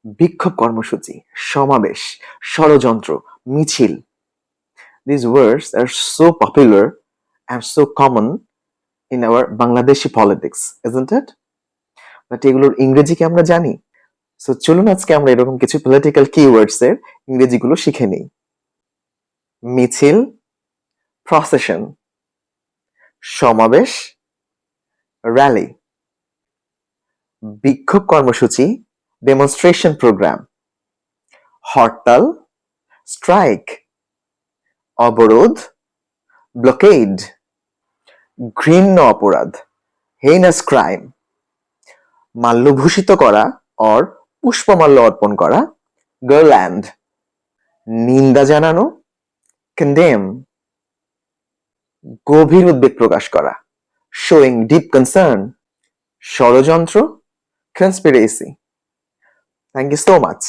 বিক্ষোভ কর্মসূচি, সমাবেশ, ষড়যন্ত্র, মিছিল। These words are so popular and so common in our Bangladeshi politics, isn't it? But এগুলোর ইংরেজি কি আমরা জানি? সো চলুন আজকে আমরা এরকম কিছু পলিটিক্যাল কিওয়ার্ডস এর ইংরেজিগুলো শিখে নিই। মিছিল, প্রসেশন, সমাবেশ, র্যালি, বিক্ষোভ কর্মসূচি, ডেমনস্ট্রেশন প্রোগ্রাম, হরতাল, স্ট্রাইক, অবরোধ, ব্লকেড, ঘৃণ্য অপরাধ, হেইনাস ক্রাইম, মাল্যভূষিত করা অর পুষ্পমাল্য অর্পণ করা, গার্ল্যান্ড, নিন্দা জানানো, কন্ডেম, গভীর উদ্বেগ প্রকাশ করা, শোয়িং ডিপ কনসার্ন, ষড়যন্ত্র, conspiracy. Thank you so much.